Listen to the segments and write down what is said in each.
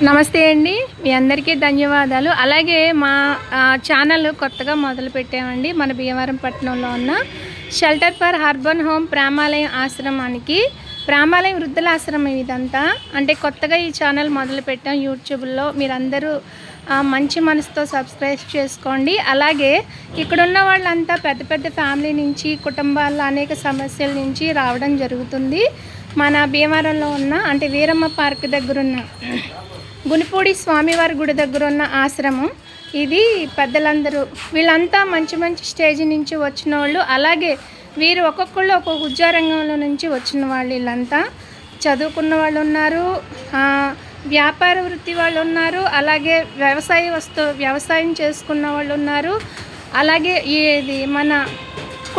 నమస్తే అండి, మీ అందరికీ ధన్యవాదాలు. అలాగే మా ఛానల్ కొత్తగా మొదలు పెట్టామండి. మన భీమవరం పట్టణంలో ఉన్న షెల్టర్ ఫర్ అర్బన్ హోమ్ ప్రేమాలయం ఆశ్రమానికి, ప్రేమాలయం వృద్ధుల ఆశ్రమం ఇదంతా. అంటే కొత్తగా ఈ ఛానల్ మొదలు పెట్టాం యూట్యూబ్లో. మీరందరూ మంచి మనసుతో సబ్స్క్రైబ్ చేసుకోండి. అలాగే ఇక్కడున్న వాళ్ళంతా పెద్ద పెద్ద ఫ్యామిలీ నుంచి, కుటుంబాల్లో అనేక సమస్యల నుంచి రావడం జరుగుతుంది. మన భీమవరంలో ఉన్న అంటే వీరమ్మ పార్క్ దగ్గరున్న గునిపూడి స్వామివారి గుడి దగ్గర ఉన్న ఆశ్రమం ఇది. పెద్దలందరూ వీళ్ళంతా మంచి మంచి స్టేజ్ నుంచి వచ్చిన వాళ్ళు. అలాగే వీరు ఒక్కొక్కళ్ళు ఒక్కొక్క ఉద్యోగంలో నుంచి వచ్చిన వాళ్ళు. వీళ్ళంతా చదువుకున్న వాళ్ళు ఉన్నారు, వ్యాపార వృత్తి వాళ్ళు ఉన్నారు, అలాగే వ్యవసాయం చేసుకున్న వాళ్ళు ఉన్నారు. అలాగే ఇది మన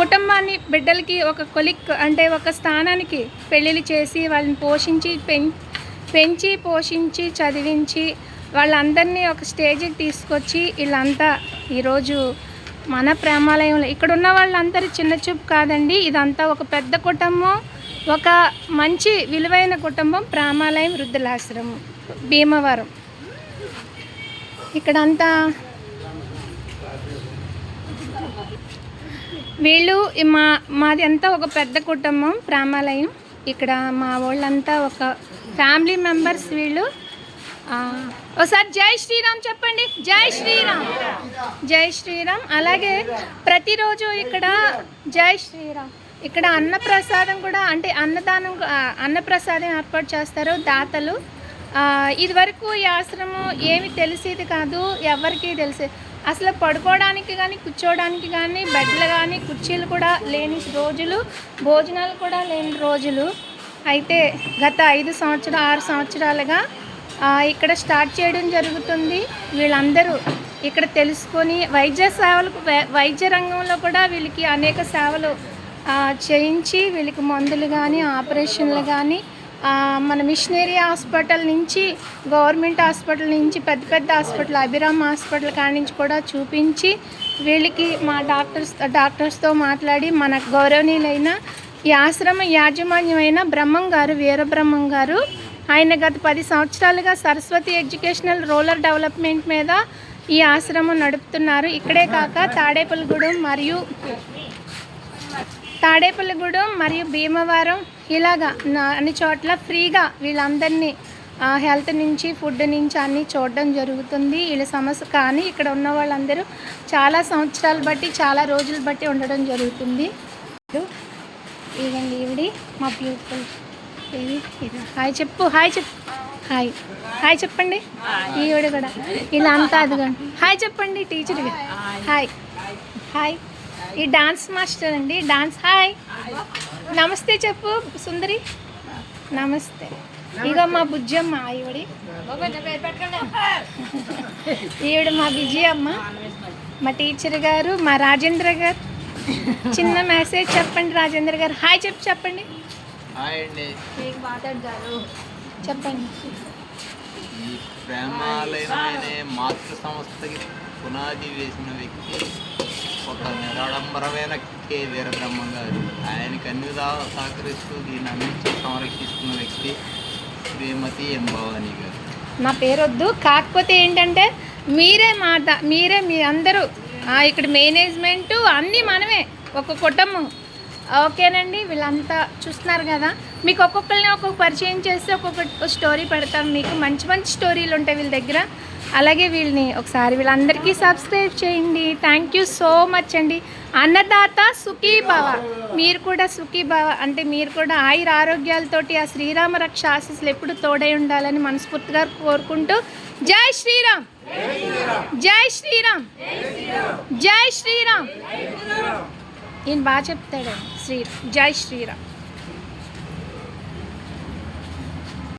కుటుంబాన్ని, బిడ్డలకి ఒక కొలిక్ అంటే ఒక స్థానానికి పెళ్ళిళ్ళు చేసి వాళ్ళని పెంచి పోషించి చదివించి వాళ్ళందరినీ ఒక స్టేజ్కి తీసుకొచ్చి వీళ్ళంతా ఈరోజు మన ప్రేమాలయంలో ఇక్కడ ఉన్న వాళ్ళందరూ చిన్న చూపు కాదండి. ఇదంతా ఒక పెద్ద కుటుంబం, ఒక మంచి విలువైన కుటుంబం. ప్రేమాలయం వృద్ధులాశ్రమం భీమవరం. ఇక్కడంతా వీళ్ళు మాది అంతా ఒక పెద్ద కుటుంబం ప్రేమాలయం. ఇక్కడ మా వాళ్ళంతా ఒక ఫ్యామిలీ మెంబర్స్ వీళ్ళు. ఒకసారి జై శ్రీరామ్ చెప్పండి. జై శ్రీరామ్, జై శ్రీరామ్. అలాగే ప్రతిరోజు ఇక్కడ జై శ్రీరామ్ ఇక్కడ అన్నప్రసాదం కూడా, అంటే అన్నప్రసాదం ఏర్పాటు చేస్తారు దాతలు. ఇదివరకు ఈ ఆశ్రమం ఏమి తెలిసేది కాదు, ఎవరికి తెలిసేది అసలు. పడుకోవడానికి కానీ కూర్చోవడానికి కానీ బెడ్లు కానీ కుర్చీలు కూడా లేని రోజులు, భోజనాలు కూడా లేని రోజులు. అయితే గత 6 సంవత్సరాలుగా ఇక్కడ స్టార్ట్ చేయడం జరుగుతుంది. వీళ్ళందరూ ఇక్కడ తెలుసుకొని వైద్య రంగంలో కూడా వీళ్ళకి అనేక సేవలు చేయించి వీళ్ళకి మందులు కానీ ఆపరేషన్లు కానీ మన మిషనరీ హాస్పిటల్ నుంచి, గవర్నమెంట్ హాస్పిటల్ నుంచి, పెద్ద పెద్ద హాస్పిటల్ అభిరామ్ హాస్పిటల్ కాడి నుంచి కూడా చూపించి వీళ్ళకి మా డాక్టర్స్తో మాట్లాడి మన గౌరవనీయులైన ఈ ఆశ్రమ యాజమాన్యమైన బ్రహ్మం గారు, వీరబ్రహ్మం గారు, ఆయన గత 10 సంవత్సరాలుగా సరస్వతి ఎడ్యుకేషనల్ రూరల్ డెవలప్మెంట్ మీద ఈ ఆశ్రమం నడుపుతున్నారు. ఇక్కడే కాక తాడేపల్లిగూడెం మరియు భీమవరం ఇలాగా అన్ని చోట్ల ఫ్రీగా వీళ్ళందరినీ హెల్త్ నుంచి, ఫుడ్ నుంచి అన్నీ చూడడం జరుగుతుంది. వీళ్ళ సమస్య కానీ ఇక్కడ ఉన్న వాళ్ళందరూ చాలా సంవత్సరాలు బట్టి, చాలా రోజులు బట్టి ఉండడం జరుగుతుంది. ఇదండి ఈవిడి మా బ్యూటిఫుల్. ఇది హాయ్ చెప్పు, హాయ్ చెప్పండి. ఈవిడ కూడా ఇలా అంతా అదిగోండి. హాయ్ చెప్పండి టీచర్గా. హాయ్. ఈ డాన్స్ మాస్టర్ అండి, డాన్స్. హాయ్, నమస్తే చెప్పు సుందరి. నమస్తే. ఇక మా బుజ్జమ్మ ఈవిడ మా విజయమ్మ, మా టీచర్ గారు, మా రాజేంద్ర గారు. చిన్న మెసేజ్ చెప్పండి రాజేంద్ర గారు. హాయ్ చెప్పండి. చెప్పండి. ఈ ప్రేమాలయం మాతృ సంస్థకి పునాది వేసిన వ్యక్తి ఒక నిరాడంబరమైన కె వీరబ్రహ్మం గారు. ఆయనకి అన్ని విధాలు సహకరిస్తూ దీన్ని అన్నించి సంరక్షిస్తున్న వ్యక్తి శ్రీమతి ఎం భవానీ గారు. నా పేరొద్దు, కాకపోతే ఏంటంటే మీరే మీ అందరూ ఇక్కడ మేనేజ్మెంటు అన్నీ మనమే, ఒక కుటుంబం. ఓకేనండి. వీళ్ళంతా చూస్తున్నారు కదా, మీకు ఒక్కొక్కరిని ఒక్కొక్క పరిచయం చేస్తే ఒక్కొక్క స్టోరీ పెడతాం. మీకు మంచి మంచి స్టోరీలు ఉంటాయి వీళ్ళ దగ్గర. అలాగే వీళ్ళని ఒకసారి వీళ్ళందరికీ సబ్స్క్రైబ్ చేయండి. థ్యాంక్ యూ సో మచ్ అండి. అన్నదాత సుఖీభవ. మీరు కూడా సుఖీభవ అంటే మీరు కూడా ఆయుర ఆరోగ్యాలతోటి ఆ శ్రీరామ రక్ష ఆశీస్సులు ఎప్పుడు తోడై ఉండాలని మనస్ఫూర్తిగా కోరుకుంటూ జై శ్రీరామ్, జై శ్రీరామ్, జై శ్రీరామ్. ఈయన బాగా చెప్తాడండి. జై శ్రీరామ్.